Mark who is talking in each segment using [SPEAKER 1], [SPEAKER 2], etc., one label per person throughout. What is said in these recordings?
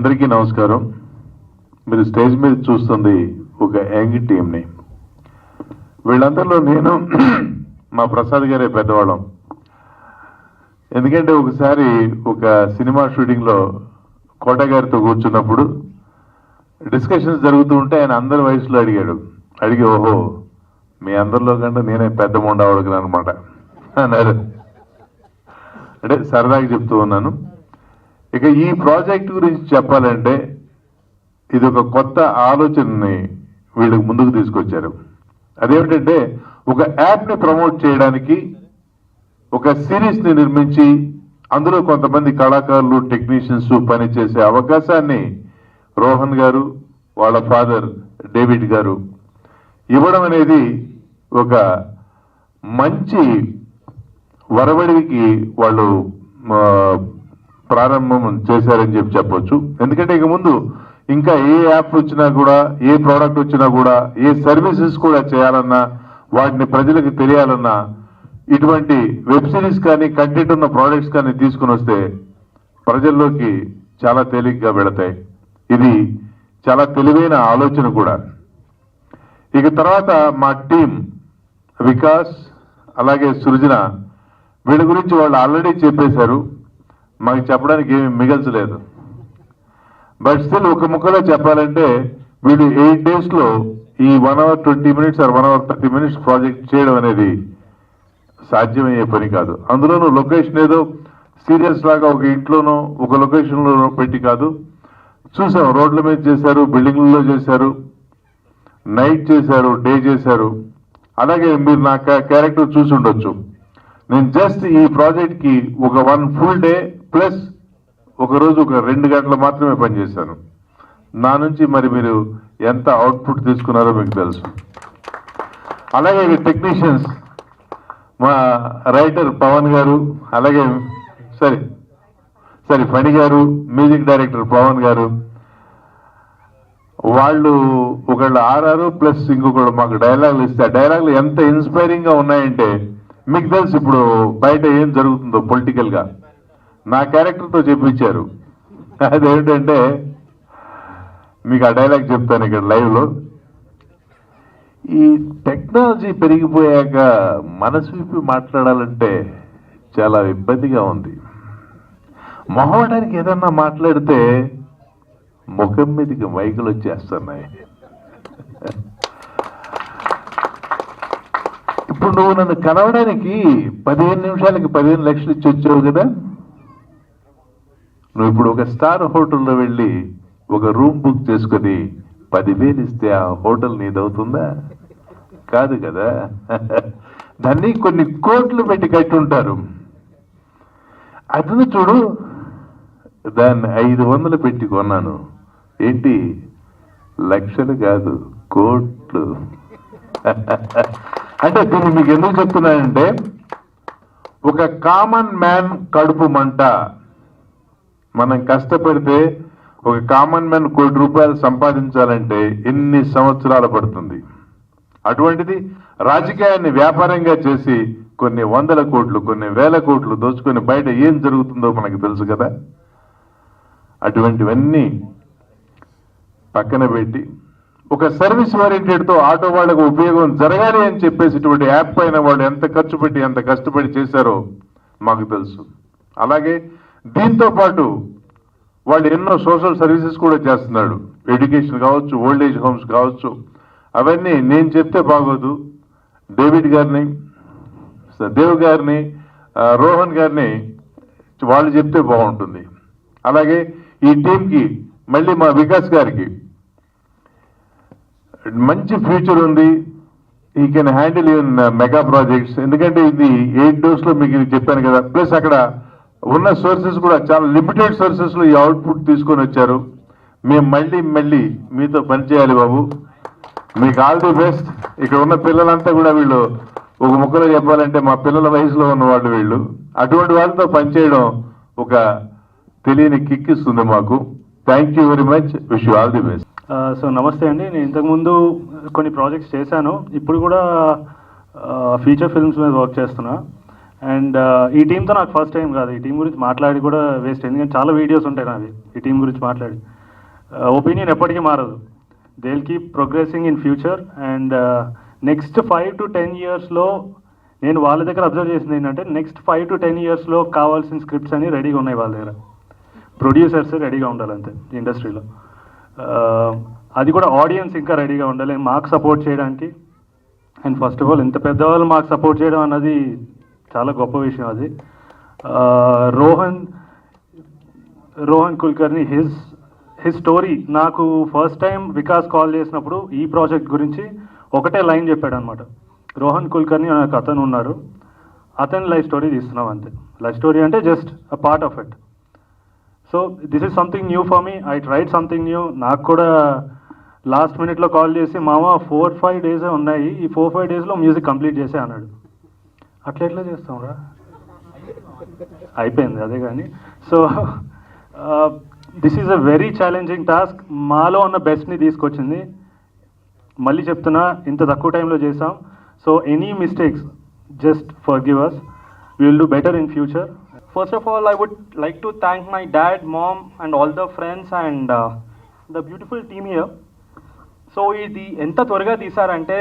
[SPEAKER 1] అందరికీ నమస్కారం. మీరు స్టేజ్ మీద చూస్తుంది ఒక యంగ్ టీంని. వీళ్ళందరిలో నేను మా ప్రసాద్ గారే పెద్దవాళ్ళం. ఎందుకంటే ఒకసారి ఒక సినిమా షూటింగ్లో కోట గారితో కూర్చున్నప్పుడు డిస్కషన్స్ జరుగుతూ ఉంటే ఆయన అందరి వయసులో అడిగి ఓహో మీ అందరిలో కంటే నేనే పెద్ద మొండవాడుకున్నాను అనమాట అన్నారు. అంటే సరదాగా చెప్తూ ఉన్నాను. ఇక ఈ ప్రాజెక్ట్ గురించి చెప్పాలంటే ఇది ఒక కొత్త ఆలోచనని వీళ్ళకి ముందుకు తీసుకొచ్చారు. అదేమిటంటే ఒక యాప్ని ప్రమోట్ చేయడానికి ఒక సిరీస్ని నిర్మించి అందులో కొంతమంది కళాకారులు టెక్నీషియన్స్ పనిచేసే అవకాశాన్ని రోహన్ గారు వాళ్ళ ఫాదర్ డేవిడ్ గారు ఇవ్వడం అనేది ఒక మంచి వరవడికి వాళ్ళు ప్రారంభం చేశారని చెప్పొచ్చు. ఎందుకంటే ఇక ముందు ఇంకా ఏ యాప్ వచ్చినా కూడా, ఏ ప్రోడక్ట్ వచ్చినా కూడా, ఏ సర్వీసెస్ కూడా చేయాలన్నా, వాటిని ప్రజలకు తెలియాలన్నా ఇటువంటి వెబ్ సిరీస్ కానీ కంటెంట్ ఉన్న ప్రోడక్ట్స్ కానీ తీసుకుని వస్తే ప్రజల్లోకి చాలా తేలిగ్గా వెళతాయి. ఇది చాలా తెలివైన ఆలోచన కూడా. ఇక తర్వాత మా టీం వికాస్ అలాగే సృజన వీళ్ళ గురించి వాళ్ళు ఆల్రెడీ చెప్పేశారు. మాకు చెప్పడానికి ఏమి మిగల్చలేదు. బట్ స్టిల్ ఒక ముక్కలో చెప్పాలంటే వీళ్ళు 8 daysలో ఈ 1 hour 20 minutes or 1 hour 30 minutes project చేయడం అనేది సాధ్యమయ్యే పని కాదు. అందులోనూ లొకేషన్ ఏదో సీరియల్స్ లాగా ఒక ఇంట్లోనో ఒక లొకేషన్లోనో పెట్టి కాదు. చూసాం, రోడ్ల మీద చేశారు, బిల్డింగ్లలో చేశారు, నైట్ చేశారు, డే చేశారు. అలాగే మీరు నా క్యారెక్టర్ చూసి ఉండొచ్చు. నేను జస్ట్ ఈ ప్రాజెక్ట్కి ఒక 1 full day ప్లస్ ఒకరోజు ఒక 2 గంటలు మాత్రమే పనిచేశాను. నా నుంచి మరి మీరు ఎంత అవుట్పుట్ తీసుకున్నారో మీకు తెలుసు. అలాగే టెక్నీషియన్స్ మా రైటర్ పవన్ గారు, అలాగే ఫణి గారు, మ్యూజిక్ డైరెక్టర్ పవన్ గారు, వాళ్ళు ఒకళ్ళు ఆర్ఆర్ ప్లస్ ఇంకొకళ్ళు మాకు డైలాగులు ఇస్తే ఆ డైలాగులు ఎంత ఇన్స్పైరింగ్ గా ఉన్నాయంటే మీకు తెలుసు ఇప్పుడు బయట ఏం జరుగుతుందో పొలిటికల్ గా. నా క్యారెక్టర్తో చెప్పించారు. అదేమిటంటే మీకు ఆ డైలాగ్ చెప్తాను ఇక్కడ లైవ్ లో. ఈ టెక్నాలజీ పెరిగిపోయాక మనసు విప్పి మాట్లాడాలంటే చాలా ఇబ్బందిగా ఉంది. మొహమాటానికి ఏదన్నా మాట్లాడితే ముఖం మీదకి మైకులు వచ్చేస్తున్నాయి. ఇప్పుడు నువ్వు నన్ను కలవడానికి 15 నిమిషాలకి 15 లక్షలు ఇచ్చి వచ్చావు కదా. నువ్వు ఇప్పుడు ఒక స్టార్ హోటల్లో వెళ్ళి ఒక రూమ్ బుక్ చేసుకుని 10,000 ఇస్తే ఆ హోటల్ నీదవుతుందా? కాదు కదా. దాన్ని కొన్ని కోట్లు పెట్టి కట్టి ఉంటారు. అది చూడు, దాన్ని 500 పెట్టి కొన్నాను. ఏంటి, లక్షలు కాదు కోట్లు. అంటే దీన్ని మీకు ఎందుకు చెప్తున్నానంటే ఒక కామన్ మ్యాన్ కడుపు మంట. మనం కష్టపడితే ఒక కామన్ మ్యాన్ ₹1,00,00,000 సంపాదించాలంటే ఎన్ని సంవత్సరాలు పడుతుంది. అటువంటిది రాజకీయాన్ని వ్యాపారంగా చేసి కొన్ని 100 కోట్లు కొన్ని 1000 కోట్లు దోచుకొని బయట ఏం జరుగుతుందో మనకు తెలుసు కదా. అటువంటివన్నీ పక్కన పెట్టి ఒక సర్వీస్ ఓరియంటెడ్తో ఆటో వాళ్ళకు ఉపయోగం జరగాలి అని చెప్పేసి ఇటువంటి యాప్ పైన వాళ్ళు ఎంత ఖర్చు పెట్టి ఎంత కష్టపడి చేశారో మాకు తెలుసు. అలాగే దీంతో పాటు వాళ్ళు ఎన్నో సోషల్ సర్వీసెస్ కూడా చేస్తున్నాడు. ఎడ్యుకేషన్ కావచ్చు, ఓల్డ్ ఏజ్ హోమ్స్ కావచ్చు. అవన్నీ నేను చెప్తే బాగోదు. డేవిడ్ గారిని, దేవ్ గారిని, రోహన్ గారిని వాళ్ళు చెప్తే బాగుంటుంది. అలాగే ఈ టీంకి మళ్ళీ మా వికాస్ గారికి మంచి ఫ్యూచర్ ఉంది. ఈ can handle even mega projects. ఎందుకంటే ఇది 8 daysలో మీకు చెప్పాను కదా. ప్లస్ అక్కడ ఉన్న సోర్సెస్ కూడా చాలా లిమిటెడ్ సోర్సెస్లో ఈ అవుట్పుట్ తీసుకొని వచ్చారు. మేము మళ్ళీ మీతో పనిచేయాలి బాబు. మీకు ఆల్ ది బెస్ట్. ఇక్కడ ఉన్న పిల్లలంతా కూడా వీళ్ళు ఒక ముక్కలో చెప్పాలంటే మా పిల్లల వయసులో ఉన్న వాళ్ళు వీళ్ళు. అటువంటి వాళ్ళతో పనిచేయడం ఒక తెలియని కిక్ ఇస్తుంది మాకు. Thank you very much. Wish you all the best.
[SPEAKER 2] So నమస్తే అండి. నేను ఇంతకుముందు కొన్ని ప్రాజెక్ట్స్ చేశాను. ఇప్పుడు కూడా ఫీచర్ ఫిల్మ్స్ మీద వర్క్ చేస్తున్నా. అండ్ ఈ టీంతో నాకు ఫస్ట్ టైం కాదు. ఈ టీం గురించి మాట్లాడి కూడా వేస్ట్. ఎందుకంటే చాలా వీడియోస్ ఉంటాయి నావి ఈ టీం గురించి మాట్లాడి. ఒపీనియన్ ఎప్పటికీ మారదు. They will keep progressing in future. And next 5 to 10 yearsలో నేను వాళ్ళ దగ్గర అబ్జర్వ్ చేసింది ఏంటంటే, నెక్స్ట్ 5 to 10 yearsలో కావాల్సిన స్క్రిప్ట్స్ అన్ని రెడీగా ఉన్నాయి వాళ్ళ దగ్గర. ప్రొడ్యూసర్స్ రెడీగా ఉండాలంతే ఇండస్ట్రీలో. అది కూడా ఆడియన్స్ ఇంకా రెడీగా ఉండాలి మాకు సపోర్ట్ చేయడానికి. అండ్ ఫస్ట్ ఆఫ్ ఆల్ ఇంత పెద్దవాళ్ళు మాకు సపోర్ట్ చేయడం అన్నది చాలా గొప్ప విషయం. అది రోహన్ కుల్కర్ని హిజ్ స్టోరీ నాకు ఫస్ట్ టైం వికాస్ కాల్ చేసినప్పుడు ఈ ప్రాజెక్ట్ గురించి ఒకటే లైన్ చెప్పాడు అనమాట. రోహన్ కుల్కర్ని నాకు అతను ఉన్నారు, అతని లైఫ్ స్టోరీ తీస్తున్నాం అంతే. లైఫ్ స్టోరీ అంటే just a part of it. So this is something new for me. I tried something new. నాకు కూడా లాస్ట్ మినిట్లో కాల్ చేసి, మామ 4-5 డేసే ఉన్నాయి, ఈ 4-5 డేస్లో మ్యూజిక్ కంప్లీట్ చేసే అన్నాడు. అట్లా ఎట్లా చేస్తాం రా, అయిపోయింది అదే. కానీ so this is a very challenging task. మాలో ఉన్న బెస్ట్ని తీసుకొచ్చింది. మళ్ళీ చెప్తున్నా, ఇంత తక్కువ టైంలో చేసాం. So any mistakes just forgive us. We will do better in future.
[SPEAKER 3] First of all, I would like to thank my dad, mom, and all the friends and the beautiful team here. So, ఇది ఎంత త్వరగా తీసారంటే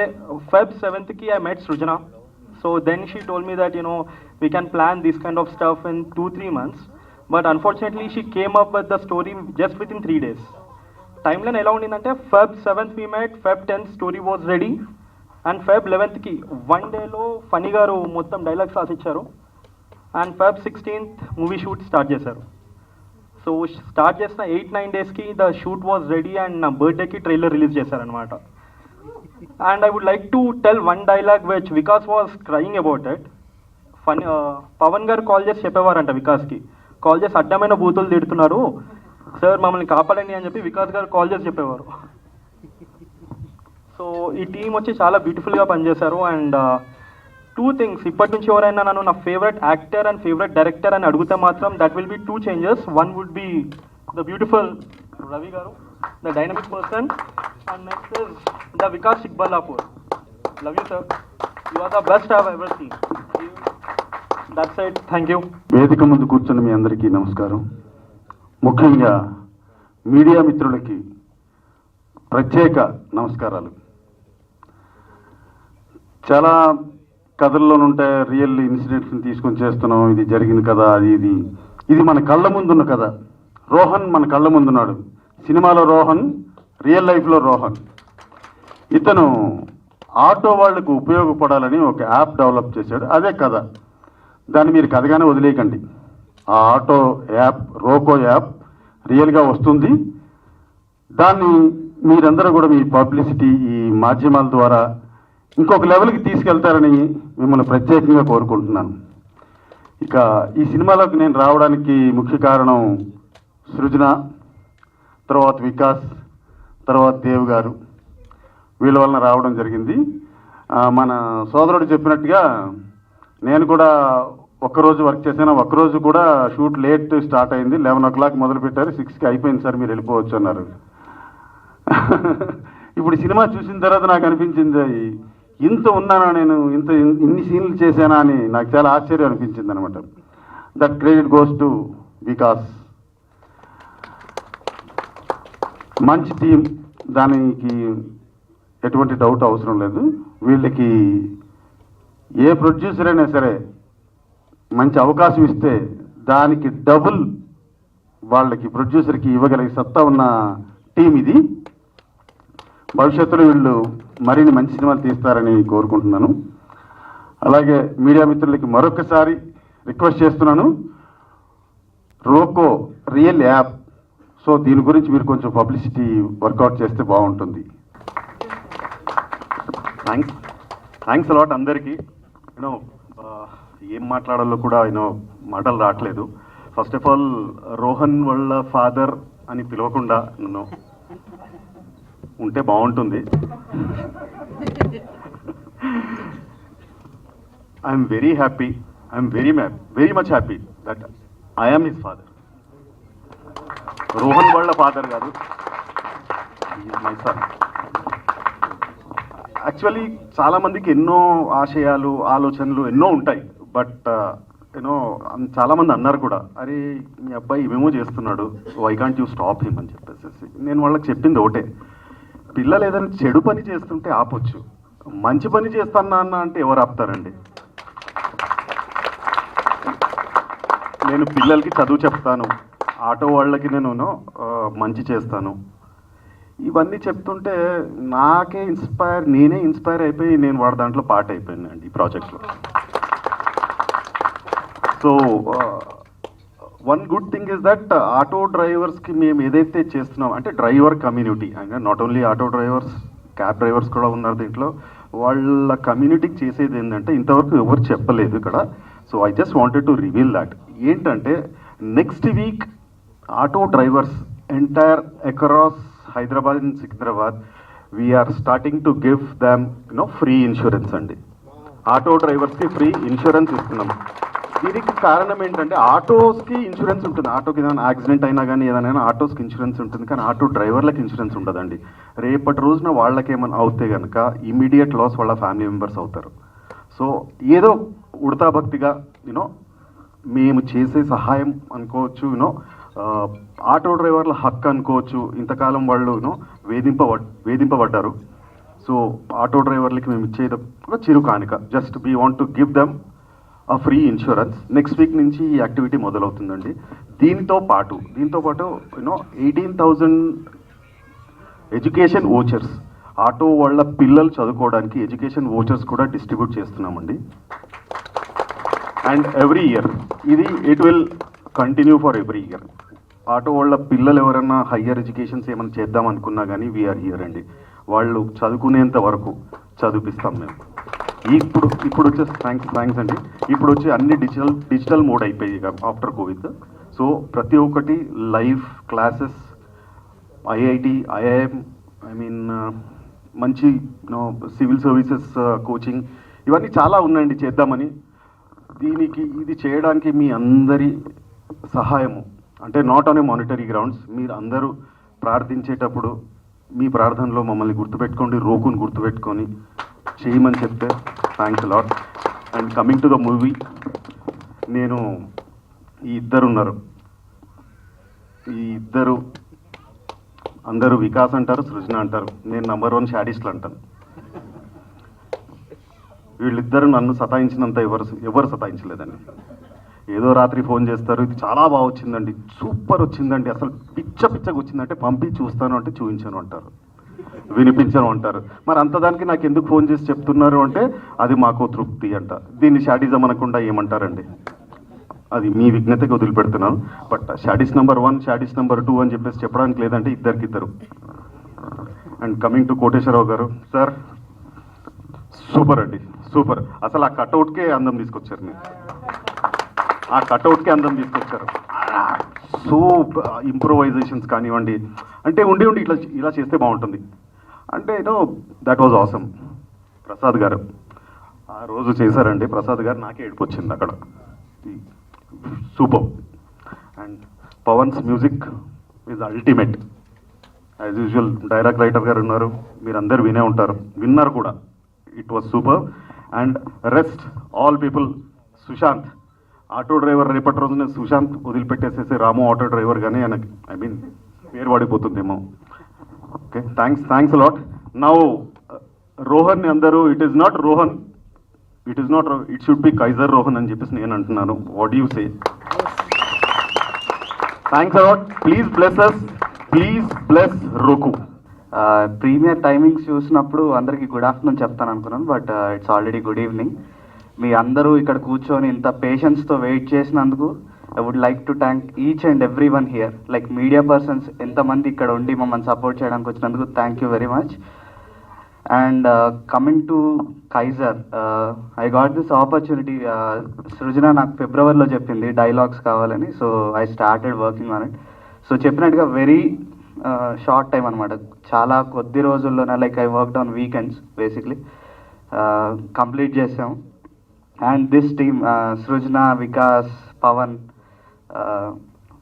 [SPEAKER 3] Feb 7th కి I met Srujana. So then she told me that we can plan this kind of stuff in 2-3 months. But unfortunately, she came up with the story just within 3 days. Timeline ఎలా ఉండిందంటే Feb 7th we met, Feb 10th story was ready, and Feb 11th కి 1 dayలో ఫనీ గారు మొత్తం dialogues రాసిచ్చారు. And Feb 16th movie shoot start చేశారు. So start చేసిన 8-9 డేస్కి the shoot was ready and నా బర్త్డేకి ట్రైలర్ రిలీజ్ చేశారనమాట. And I would like to tell one dialogue which Vikas was crying about it. Pavan గారు కాల్ చేసి చెప్పేవారంట వికాస్కి, కాల్ చేసి అడ్డమైన బూతులు తిడుతున్నారు సార్, మమ్మల్ని కాపాడండి అని చెప్పి వికాస్ గారు కాల్ చేసి చెప్పేవారు. సో ఈ టీం వచ్చి చాలా బ్యూటిఫుల్గా పనిచేశారు. అండ్ 2 things, ఇప్పటి నుంచి ఎవరైనా నన్ను నా favourite actor and favourite director అని అడిగితే మాత్రం that will be 2 changes. One would be the beautiful Ravi garu, the dynamic person, and next is the Vikas Sikbalapur. Love you sir, you are the best I have ever seen. That's it, thank you.
[SPEAKER 4] వేదిక ముందు కూర్చున్న మీ అందరికీ నమస్కారం. ముఖ్యంగా media మిత్రులకి ప్రత్యేక నమస్కారాలు. చాలా కథల్లోనుంటే రియల్ ఇన్సిడెంట్స్ని తీసుకొని చేస్తున్నాం, ఇది జరిగింది కదా, ఇది మన కళ్ళ ముందున్న కథ. రోహన్ మన కళ్ళ ముందున్నాడు. సినిమాలో రోహన్, రియల్ లైఫ్లో రోహన్. ఇతను ఆటో వాళ్లకు ఉపయోగపడాలని ఒక యాప్ డెవలప్ చేశాడు, అదే కథ. దాన్ని మీరు కథగానే వదిలేయకండి. ఆ ఆటో యాప్, రోకో యాప్ రియల్గా వస్తుంది. దాన్ని మీరందరూ కూడా మీ పబ్లిసిటీ, ఈ మాధ్యమాల ద్వారా ఇంకొక లెవెల్కి తీసుకెళ్తారని మిమ్మల్ని ప్రత్యేకంగా కోరుకుంటున్నాను. ఇక ఈ సినిమాలోకి నేను రావడానికి ముఖ్య కారణం సృజన, తర్వాత వికాస్, తర్వాత దేవ్ గారు, వీళ్ళ వలన రావడం జరిగింది. మన సోదరుడు చెప్పినట్టుగా నేను కూడా ఒక్కరోజు వర్క్ చేశాను. ఒక్కరోజు కూడా షూట్ లేట్ స్టార్ట్ అయింది. 11 o'clock మొదలు పెట్టారు, 6కి అయిపోయింది సార్, మీరు వెళ్ళిపోవచ్చు అన్నారు. ఇప్పుడు సినిమా చూసిన తర్వాత నాకు అనిపించింది, ఇంత ఉన్నానా నేను, ఇన్ని సీన్లు చేశానా అని నాకు చాలా ఆశ్చర్యం అనిపించింది అనమాట. That credit goes to Vikas. మంచి టీం, దానికి ఎటువంటి డౌట్ అవసరం లేదు. వీళ్ళకి ఏ ప్రొడ్యూసర్ అయినా సరే మంచి అవకాశం ఇస్తే దానికి డబుల్ వాళ్ళకి ప్రొడ్యూసర్కి ఇవ్వగలిగే సత్తా ఉన్న టీం ఇది. భవిష్యత్తులో వీళ్ళు మరిన్ని మంచి సినిమాలు తీస్తారని కోరుకుంటున్నాను. అలాగే మీడియా మిత్రులకి మరొకసారి రిక్వెస్ట్ చేస్తున్నాను, రోకో రియల్ యాప్, సో దీని గురించి మీరు కొంచెం పబ్లిసిటీ వర్కౌట్ చేస్తే బాగుంటుంది.
[SPEAKER 5] థ్యాంక్స్ అలాట్ అందరికీ. ఏం మాట్లాడాలో కూడా మాటలు రావట్లేదు. ఫస్ట్ ఆఫ్ ఆల్ రోహన్ వాళ్ళ ఫాదర్ అని పిలవకుండా నన్ను ఉంటే బాగుంటుంది. I'm very happy, I'm very much happy that I'm his father. Rohan వాళ్ళ ఫాదర్ కాదు, మై సన్. యాక్చువల్లీ చాలామందికి ఎన్నో ఆశయాలు, ఆలోచనలు ఎన్నో ఉంటాయి. బట్ యూనో చాలామంది అన్నారు కూడా, అరే మీ అబ్బాయి ఇవేమో చేస్తున్నాడు, why can't you stop him అని చెప్పేసి. నేను వాళ్ళకి చెప్పింది ఒకటే, పిల్లలు ఏదైనా చెడు పని చేస్తుంటే ఆపొచ్చు, మంచి పని చేస్తానా అన్న అంటే ఎవరు ఆపుతారండి? నేను పిల్లలకి చదువు చెప్తాను, ఆటో వాళ్ళకి నేను మంచి చేస్తాను, ఇవన్నీ చెప్తుంటే నేనే ఇన్స్పైర్ అయిపోయి నేను వాడి దాంట్లో పార్ట్ అయిపోయాను అండి ఈ ప్రాజెక్ట్లో. So one good thing is that auto డ్రైవర్స్కి మేము ఏదైతే చేస్తున్నాం అంటే డ్రైవర్ కమ్యూనిటీ, అంటే not only auto drivers, cab drivers కూడా ఉన్నారు దీంట్లో. వాళ్ళ కమ్యూనిటీకి చేసేది ఏంటంటే ఇంతవరకు ఎవరు చెప్పలేదు ఇక్కడ. So I just wanted to reveal that. ఏంటంటే next week auto drivers entire across Hyderabad and Secunderabad we're starting to give them free insurance అండి. ఆటో డ్రైవర్స్కి ఫ్రీ ఇన్సూరెన్స్ ఇస్తున్నాం. దీనికి కారణం ఏంటంటే ఆటోస్కి ఇన్సూరెన్స్ ఉంటుంది, ఆటోకి ఏదైనా యాక్సిడెంట్ అయినా కానీ ఏదైనా ఆటోస్కి ఇన్సూరెన్స్ ఉంటుంది, కానీ ఆటో డ్రైవర్లకు ఇన్సూరెన్స్ ఉండదండి. రేపటి రోజున వాళ్ళకి ఏమైనా అవుతే కనుక ఇమీడియట్ లాస్ వాళ్ళ ఫ్యామిలీ మెంబర్స్ అవుతారు. సో ఏదో ఉడతా భక్తిగా మేము చేసే సహాయం అనుకోవచ్చు, ఆటో డ్రైవర్ల హక్కు అనుకోవచ్చు. ఇంతకాలం వాళ్ళు వేధింపబడ్డారు. సో ఆటో డ్రైవర్లకి మేము ఇచ్చేది ఒక చిరు కానుక. Just we want to give them ఆ ఫ్రీ ఇన్సూరెన్స్. నెక్స్ట్ వీక్ నుంచి ఈ యాక్టివిటీ మొదలవుతుందండి. దీంతో పాటు 18,000 ఎడ్యుకేషన్ ఓచర్స్, ఆటో వాళ్ళ పిల్లలు చదువుకోవడానికి ఎడ్యుకేషన్ ఓచర్స్ కూడా డిస్ట్రిబ్యూట్ చేస్తున్నామండి. And every year it will continue for every year. Auto వాళ్ళ పిల్లలు ఎవరైనా హయ్యర్ ఎడ్యుకేషన్స్ ఏమైనా చేద్దాం అనుకున్నా కానీ వీఆర్ హియర్ అండి. వాళ్ళు చదువుకునేంత వరకు చదివిస్తాం మేము. ఇప్పుడు వచ్చే థ్యాంక్స్ అండి. ఇప్పుడు వచ్చి అన్ని డిజిటల్ మోడ్ అయిపోయాయి ఆఫ్టర్ కోవిడ్. సో ప్రతి ఒక్కటి లైవ్ క్లాసెస్, ఐఐటి, ఐఐఎం, మంచి సివిల్ సర్వీసెస్ కోచింగ్, ఇవన్నీ చాలా ఉన్నాయండి చేద్దామని. ఇది చేయడానికి మీ అందరి సహాయము, అంటే not on a monetary grounds, మీరు అందరూ ప్రార్థించేటప్పుడు మీ ప్రార్థనలో మమ్మల్ని గుర్తుపెట్టుకోండి, రోకుని గుర్తుపెట్టుకొని చేయమని చెప్తే thanks lot. And coming to the movie, నేను ఈ ఇద్దరు అందరూ వికాస్ అంటారు, సృజన అంటారు, నేను నంబర్ 1 షాడిస్ట్లు అంటాను. వీళ్ళిద్దరు నన్ను సతాయించినంత ఎవరు సతాయించలేదండి. ఏదో రాత్రి ఫోన్ చేస్తారు, ఇది చాలా బాగా వచ్చిందండి, సూపర్ వచ్చిందండి, అసలు పిచ్చగా వచ్చిందంటే పంపి చూస్తాను అంటే చూపించాను అంటారు, వినిపించను అంటారు. మరి అంతదానికి నాకు ఎందుకు ఫోన్ చేసి చెప్తున్నారు అంటే అది మాకు తృప్తి అంట. దీన్ని షాడిజం అనకుండా ఏమంటారండి? అది మీ విజ్ఞతకి వదిలిపెడుతున్నాను. బట్ షాడిస్ నెంబర్ 1, షాడిస్ నెంబర్ 2 అని చెప్పేసి చెప్పడానికి లేదంటే ఇద్దరికిద్దరు. అండ్ కమింగ్ టు కోటేశ్వరరావు గారు సార్, సూపర్ అండి, సూపర్. అసలు ఆ కట్అవుట్కే అందం తీసుకొచ్చారు మీరు, ఆ కట్అవుట్కే అందం తీసుకొచ్చారు. సో ఇంప్రూవైజేషన్స్ కానివ్వండి, అంటే ఉండి ఇలా చేస్తే బాగుంటుంది అంటే దట్ వాజ్ ఆసమ్. ప్రసాద్ గారు ఆ రోజు చేశారండి, ప్రసాద్ గారు నాకే ఏడుపు వచ్చింది అక్కడ, super. And Pavan's music is ultimate. As usual dialogue writer గారు ఉన్నారు, మీరందరూ విన్నారు కూడా. It was super. And rest all people, Sushant auto driver, రేపటి రోజున సుశాంత్ వదిలిపెట్టేసేసి రాము ఆటో డ్రైవర్ కానీ ఆయనకి పేరు పడిపోతుందేమో. Okay, thanks lot. Now Rohan అందరూ it is not Rohan, it should be Kaiser Rohan అని చెప్పేసి నేను అంటున్నాను. What you say? Thanks a lot. Please bless us, please bless roku.
[SPEAKER 6] Premier timings చూసినప్పుడు అందరికీ గుడ్ ఆఫ్టర్నూన్ చెప్తాను అనుకున్నాను, but it's already good evening. మీ అందరూ ఇక్కడ కూర్చొని ఇంత పేషెన్స్తో వెయిట్ చేసినందుకు I would like to thank each and every one here. Like media persons ఎంతమంది ఇక్కడ ఉండి మమ్మల్ని సపోర్ట్ చేయడానికి వచ్చినందుకు thank you very much. And coming to Kaiser, I got this opportunity. Srujana నాకు ఫిబ్రవరిలో చెప్పింది డైలాగ్స్ కావాలని, so I started working on it. So చెప్పినట్టుగా వెరీ షార్ట్ టైం అనమాట, చాలా కొద్ది రోజుల్లోనే. Like I worked on weekends basically, complete చేసాం. అండ్ దిస్ టీమ్, సృజన, వికాస్, పవన్,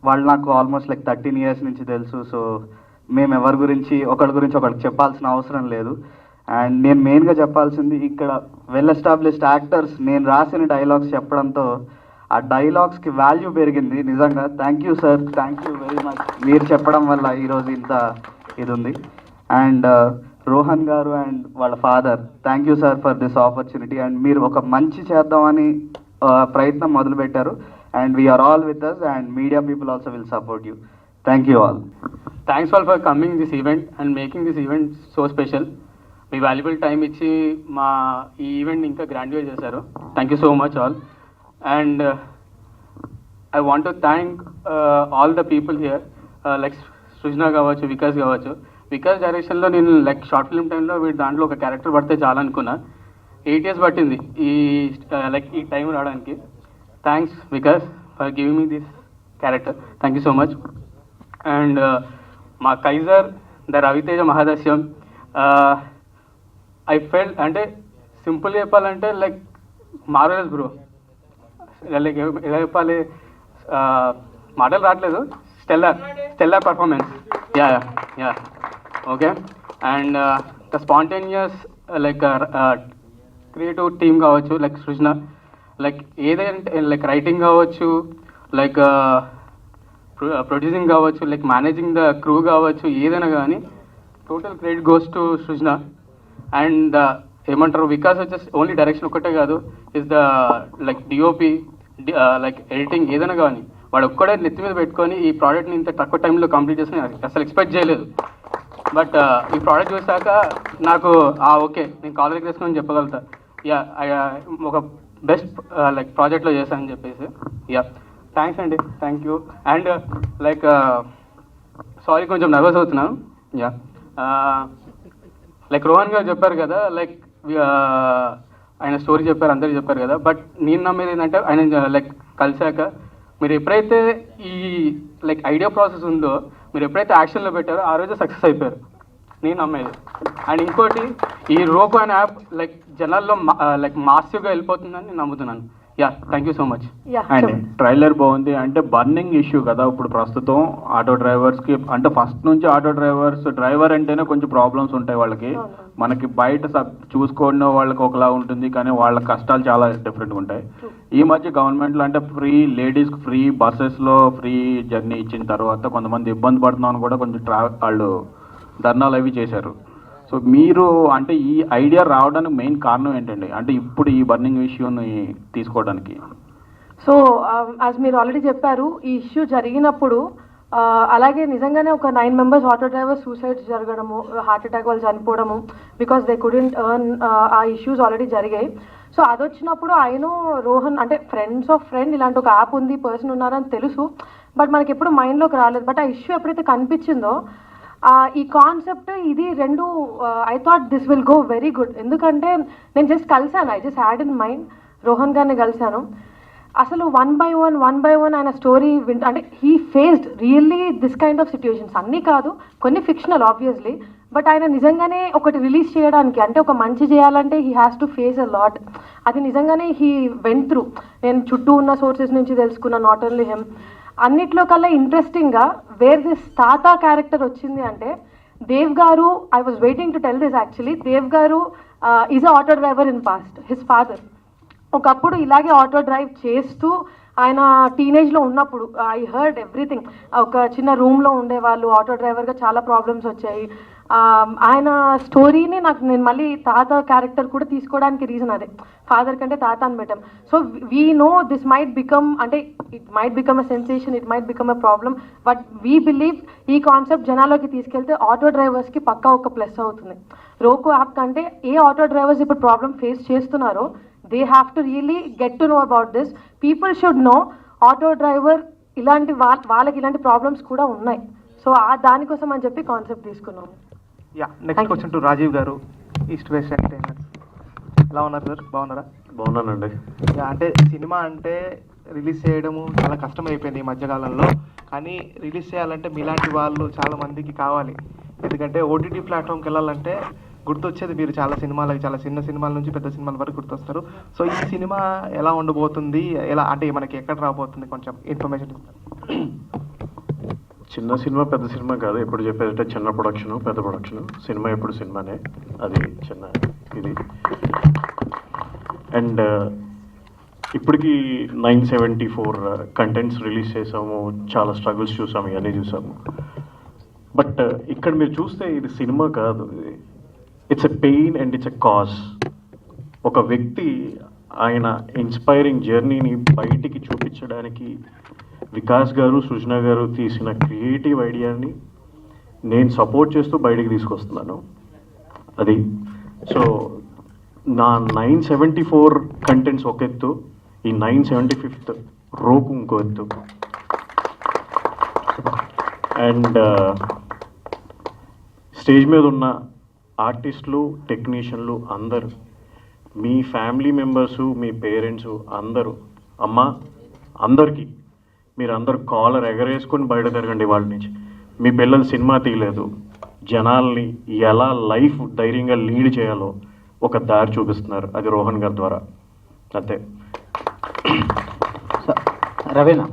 [SPEAKER 6] వాళ్ళు నాకు ఆల్మోస్ట్ లైక్ 13 years నుంచి తెలుసు. సో మేము ఎవరి గురించి ఒకరికి చెప్పాల్సిన అవసరం లేదు. అండ్ నేను మెయిన్గా చెప్పాల్సింది, ఇక్కడ వెల్ ఎస్టాబ్లిష్డ్ యాక్టర్స్ నేను రాసిన డైలాగ్స్ చెప్పడంతో ఆ డైలాగ్స్కి వాల్యూ పెరిగింది. నిజంగా thank you sir, thank you very much. మీరు చెప్పడం వల్ల ఈరోజు ఇంత ఇది ఉంది. అండ్ రోహన్ గారు అండ్ వాళ్ళ father, thank you sir for this opportunity. And మీరు ఒక మంచి చేద్దామని ప్రయత్నం మొదలుపెట్టారు. And we're all with us and media people also will support you. Thank you all.
[SPEAKER 7] Thanks all for coming this event and making this event so special. మీ valuable time ఇచ్చి మా ఈ ఈవెంట్ ఇంకా గ్రాండ్గా చేశారు. Thank you so much all. And I want to thank all the people here, like Srujana కావచ్చు, వికాస్ కావచ్చు. వికాస్ డైరెక్షన్లో నేను లైక్ షార్ట్ ఫిల్మ్ టైంలో వీటి దాంట్లో ఒక క్యారెక్టర్ పడితే చాలనుకున్నా. 8 years పట్టింది ఈ లైక్ ఈ టైం రావడానికి. Thanks Vikas for giving me this character. Thank you so much. And మా కైజర్ ద రవితేజ మహాదస్యం, ఐ ఫెల్ట్ అంటే సింపుల్ చెప్పాలంటే లైక్ మార్వెలస్ బ్రో. లైక్ ఎలా చెప్పాలి, మాటలు రావట్లేదు. Stellar performance. Yeah yeah okay. And the spontaneous like creative team కావచ్చు, like Srujana, like ఏదంటే లైక్ రైటింగ్ కావచ్చు, లైక్ ప్రొడ్యూసింగ్ కావచ్చు, లైక్ మేనేజింగ్ ద క్రూ కావచ్చు, ఏదైనా కానీ total credit goes to Srujana. And ఏమంటారు, వికాస్ వచ్చేసి ఓన్లీ డైరెక్షన్ ఒక్కటే కాదు, is the like DOP, like editing ఏదైనా కానీ వాడు ఒక్కడే నెత్తి మీద పెట్టుకొని ఈ ప్రోడక్ట్ని ఇంత తక్కువ టైంలో కంప్లీట్ చేసి అసలు ఎక్స్పెక్ట్ చేయలేదు. బట్ ఈ ప్రోడక్ట్ చూసాక నాకు ఓకే, నేను కాలేజ్కి వేసుకొని చెప్పగలుగుతా, యా ఒక బెస్ట్ లైక్ ప్రాజెక్ట్లో చేశానని చెప్పేసి. యా థ్యాంక్స్ అండి, thank you. And like sorry కొంచెం నర్వస్ అవుతున్నాను. యా లైక్ రోహన్ గారు చెప్పారు కదా, లైక్ ఆయన స్టోరీ చెప్పారు, అందరూ చెప్పారు కదా. బట్ నేను నమ్మేది ఏంటంటే ఆయన లైక్ కలిశాక మీరు ఎప్పుడైతే ఈ లైక్ ఐడియా ప్రాసెస్ ఉందో, మీరు ఎప్పుడైతే యాక్షన్లో పెట్టారో ఆ రోజు సక్సెస్ అయిపోయారు, నేను నమ్మేది. అండ్ ఇంకోటి, ఈ రోబో అనే యాప్ లైక్ జనాల్లో లైక్ మాసివ్గా వెళ్ళిపోతుందని నేను నమ్ముతున్నాను. Yeah thank you so much.
[SPEAKER 8] And trailer బాగుంది. అంటే బర్నింగ్ ఇష్యూ కదా ఇప్పుడు ప్రస్తుతం ఆటో డ్రైవర్స్కి. అంటే ఫస్ట్ నుంచి ఆటో డ్రైవర్ అంటేనే కొంచెం ప్రాబ్లమ్స్ ఉంటాయి వాళ్ళకి. మనకి బయట చూసుకోవడం వాళ్ళకి ఒకలా ఉంటుంది, కానీ వాళ్ళ కష్టాలు చాలా డిఫరెంట్గా ఉంటాయి. ఈ మధ్య గవర్నమెంట్లో అంటే ఫ్రీ లేడీస్కి ఫ్రీ బస్సెస్లో ఫ్రీ జర్నీ ఇచ్చిన తర్వాత కొంతమంది ఇబ్బంది పడుతున్నామని కూడా కొంచెం వాళ్ళు ధర్నాలు అవి చేశారు. సో మీరు అంటే ఈ ఐడియా రావడానికి మెయిన్ కారణం ఏంటండి, అంటే ఇప్పుడు ఈ బర్నింగ్ ఇష్యూని తీసుకోవడానికి?
[SPEAKER 9] సో యాజ్ మీరు ఆల్రెడీ చెప్పారు, ఈ ఇష్యూ జరిగినప్పుడు అలాగే నిజంగానే ఒక 9 members ఆటో డ్రైవర్స్ సూసైడ్స్ జరగడము, హార్ట్ అటాక్ వాళ్ళు చనిపోవడము, బికాస్ దే కుడెంట్ ఎర్న్, ఆ ఇష్యూస్ ఆల్రెడీ జరిగాయి. సో అది వచ్చినప్పుడు ఆయన రోహన్ అంటే ఫ్రెండ్స్ ఆఫ్ ఫ్రెండ్ ఇలాంటి ఒక యాప్ ఉంది, పర్సన్ ఉన్నారని తెలుసు, బట్ మనకి ఎప్పుడు మైండ్లోకి రాలేదు. బట్ ఆ ఇష్యూ ఎప్పుడైతే కనిపించిందో ఈ కాన్సెప్ట్ ఇది రెండు, I thought this will go very good. ఎందుకంటే నేను జస్ట్ కలిసాను, I just had in mind Rohan గారిని కలిశాను. అసలు వన్ బై వన్ ఆయన స్టోరీ అంటే he faced really this kind of situations. అన్నీ కాదు, కొన్ని ఫిక్షనల్ ఆబ్వియస్లీ, బట్ ఆయన నిజంగానే ఒకటి రిలీజ్ చేయడానికి అంటే ఒక మంచి చేయాలంటే he has to face a lot. అది నిజంగానే హీ వెంట్ త్రూ. నేను చుట్టూ ఉన్న సోర్సెస్ నుంచి తెలుసుకున్న, నాట్ ఓన్లీ హిమ్. అన్నిట్లో కల్లా ఇంట్రెస్టింగ్గా వేర్ దిస్ తాతా క్యారెక్టర్ వచ్చింది అంటే, దేవ్ గారు, I was waiting to tell this actually, Dev గారు is a auto driver in past. His father ఒకప్పుడు ఇలాగే ఆటో డ్రైవ్ చేస్తూ ఆయన టీనేజ్లో ఉన్నప్పుడు ఐ హర్డ్ ఎవ్రీథింగ్. ఒక చిన్న రూమ్లో ఉండేవాళ్ళు, ఆటో డ్రైవర్గా చాలా ప్రాబ్లమ్స్ వచ్చాయి. ఆయన స్టోరీని నేను మళ్ళీ తాత క్యారెక్టర్ కూడా తీసుకోవడానికి రీజన్ అదే, ఫాదర్ కంటే తాత అని పెట్టాం. So we know this might become, అంటే it might become a sensation, it might become a problem, but we believe ఈ కాన్సెప్ట్ జనాల్లోకి తీసుకెళ్తే ఆటో డ్రైవర్స్కి పక్కా ఒక ప్లస్ అవుతుంది. రోకో యాప్ కంటే ఏ ఆటో డ్రైవర్స్ ఇప్పుడు ప్రాబ్లమ్ ఫేస్ చేస్తున్నారో they have to really get to know about this. People should know auto driver ఇలాంటి వాళ్ళకి ఇలాంటి ప్రాబ్లమ్స్ కూడా ఉన్నాయి. సో దానికోసం అని చెప్పి కాన్సెప్ట్ తీసుకున్నాం.
[SPEAKER 3] Yeah next question to Rajiv garu, east west entertainment. ఎలా ఉన్నారు సార్, బాగున్నారా?
[SPEAKER 5] బాగున్నానండి.
[SPEAKER 3] యా అంటే సినిమా అంటే రిలీజ్ చేయడము చాలా కష్టమైపోయింది ఈ మధ్యకాలంలో, కానీ రిలీజ్ చేయాలంటే మీలాంటి వాళ్ళు చాలా మందికి కావాలి. ఎందుకంటే ఓటీటీ ప్లాట్ఫామ్కి వెళ్ళాలంటే గుర్తొచ్చేది మీరు చాలా సినిమాలకి, చాలా చిన్న సినిమాల నుంచి పెద్ద సినిమాల వరకు గుర్తొస్తారు. సో ఈ సినిమా ఎలా ఉండబోతుంది, ఎలా అంటే మనకి ఎక్కడ రాబోతుంది, కొంచెం ఇన్ఫర్మేషన్ ఇస్తారు?
[SPEAKER 10] చిన్న సినిమా పెద్ద సినిమా కాదు, ఎప్పుడు చెప్పేదంటే చిన్న ప్రొడక్షన్ పెద్ద ప్రొడక్షన్. సినిమా ఎప్పుడు సినిమానే, అది చిన్న ఇది. అండ్ ఇప్పటికీ 974 కంటెంట్స్ రిలీజ్ చేసాము, చాలా స్ట్రగుల్స్ చూసాము, ఇవన్నీ చూసాము. బట్ ఇక్కడ మీరు చూస్తే ఇది సినిమా కాదు, it's a pain and it's a cause. ఒక వ్యక్తి ఆయన ఇన్స్పైరింగ్ జర్నీని బయటికి చూపించడానికి వికాస్ గారు, సృజన గారు తీసిన క్రియేటివ్ ఐడియాని నేను సపోర్ట్ చేస్తూ బయటికి తీసుకొస్తున్నాను. అది సో నా 974 కంటెంట్స్ ఒక ఎత్తు, ఈ 975th రోకు ఇంకో ఎత్తు. అండ్ స్టేజ్ మీద ఉన్న ఆర్టిస్టులు, టెక్నీషియన్లు అందరూ, మీ ఫ్యామిలీ మెంబర్సు, మీ పేరెంట్స్ అందరూ, అమ్మ అందరికీ మీరందరూ కాలర్ ఎగరేసుకొని బయట తిరగండి. వాళ్ళ నుంచి మీ పిల్లలు సినిమా తీయలేదు, జనాల్ని ఎలా లైఫ్ ధైర్యంగా లీడ్ చేయాలో ఒక దారి చూపిస్తున్నారు, అది రోహన్ గారి ద్వారా. అంతే.
[SPEAKER 11] రవేనా,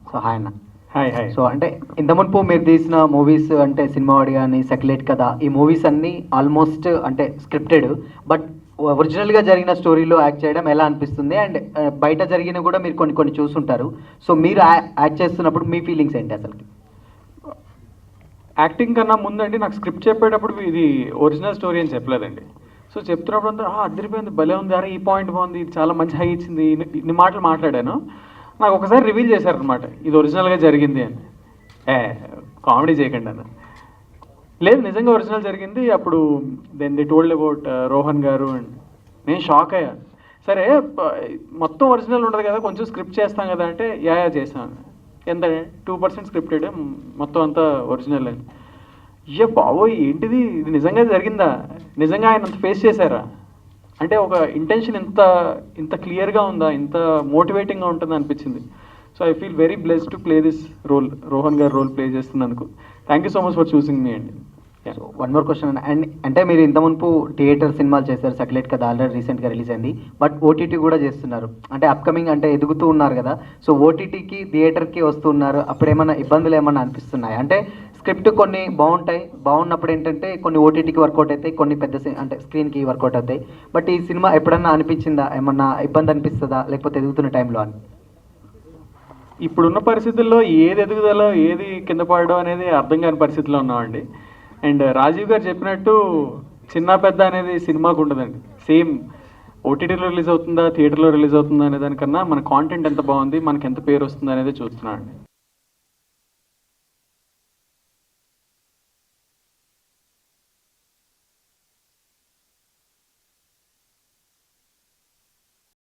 [SPEAKER 11] సో హాయ్ అన్న.
[SPEAKER 10] Hi hi.
[SPEAKER 11] సో అంటే ఇంత మునుపు మీరు తీసిన మూవీస్ అంటే సినిమావాడి కానీ, సెక్యులేట్ కదా, ఈ మూవీస్ అన్నీ ఆల్మోస్ట్ అంటే స్క్రిప్టెడ్, బట్ ఒరిజినల్గా జరిగిన స్టోరీలో యాక్ట్ చేయడం ఎలా అనిపిస్తుంది? అండ్ బయట జరిగిన కూడా మీరు కొన్ని కొన్ని చూసుంటారు. సో మీరు యాక్ట్ చేస్తున్నప్పుడు మీ ఫీలింగ్స్ ఏంటి అసలు?
[SPEAKER 12] యాక్టింగ్ కన్నా ముందండి నాకు స్క్రిప్ట్ చెప్పేటప్పుడు ఇది ఒరిజినల్ స్టోరీ అని చెప్పలేదండి. సో చెప్తున్నప్పుడు అంతా అదిరిపోయింది, భలే ఉంది, అరే ఈ పాయింట్ బాగుంది, ఇది చాలా మంచి హై ఇచ్చింది, ఇన్ని మాటలు మాట్లాడాను. నాకు ఒకసారి రివీల్ చేశారనమాట ఇది ఒరిజినల్గా జరిగింది అని. కామెడీ చేయకండి అన్న, లేదు నిజంగా ఒరిజినల్ జరిగింది. అప్పుడు then they told about Rohan గారు అండ్ నేను షాక్ అయ్యా. సరే మొత్తం ఒరిజినల్ ఉండదు కదా, కొంచెం స్క్రిప్ట్ చేస్తాం కదా అంటే యా చేశాను. ఎంత 2% స్క్రిప్టెడ్, మొత్తం అంతా ఒరిజినల్ అని. అయ్యో బాబోయ్ ఏంటిది, ఇది నిజంగా జరిగిందా, నిజంగా ఆయన అంత ఫేస్ చేశారా అంటే ఒక ఇంటెన్షన్ ఇంత క్లియర్గా ఉందా, ఇంత మోటివేటింగ్గా ఉంటుందా అనిపించింది. So I feel very blessed to play this role, Rohan గారు రోల్ ప్లే చేస్తున్నందుకు. Thank you so much for choosing me అండి.
[SPEAKER 11] So one more question and అంటే మీరు ఇంత మునుపు థియేటర్ సినిమాలు చేశారు, సెక్యులేట్ కదా ఆల్రెడీ రీసెంట్గా రిలీజ్ అయింది, బట్ ఓటీటీ కూడా చేస్తున్నారు. అంటే అప్కమింగ్ అంటే ఎదుగుతూ ఉన్నారు కదా, సో ఓటీటీకి థియేటర్కి వస్తున్నారు, అప్పుడు ఏమైనా ఇబ్బందులు ఏమన్నా అనిపిస్తున్నాయి? అంటే స్క్రిప్ట్ కొన్ని బాగున్నప్పుడు ఏంటంటే కొన్ని ఓటీటీకి వర్కౌట్ అవుతాయి, కొన్ని అంటే స్క్రీన్కి వర్కౌట్ అవుతాయి. బట్ ఈ సినిమా ఎప్పుడన్నా అనిపించిందా, ఏమన్నా ఇబ్బంది అనిపిస్తుందా లేకపోతే ఎదుగుతున్న టైంలో అని?
[SPEAKER 12] ఇప్పుడున్న పరిస్థితుల్లో ఏది ఎదుగుదలో ఏది కింద పడడం అనేది అర్థం కాని పరిస్థితిలో ఉన్నామండి. అండ్ రాజీవ్ గారు చెప్పినట్టు చిన్న పెద్ద అనేది సినిమాకు ఉండదండి. సేమ్ ఓటీటీలో రిలీజ్ అవుతుందా, థియేటర్లో రిలీజ్ అవుతుందా అనే దానికన్నా మన కాంటెంట్ ఎంత బాగుంది, మనకి ఎంత పేరు వస్తుంది అనేది చూస్తున్నాను అండి.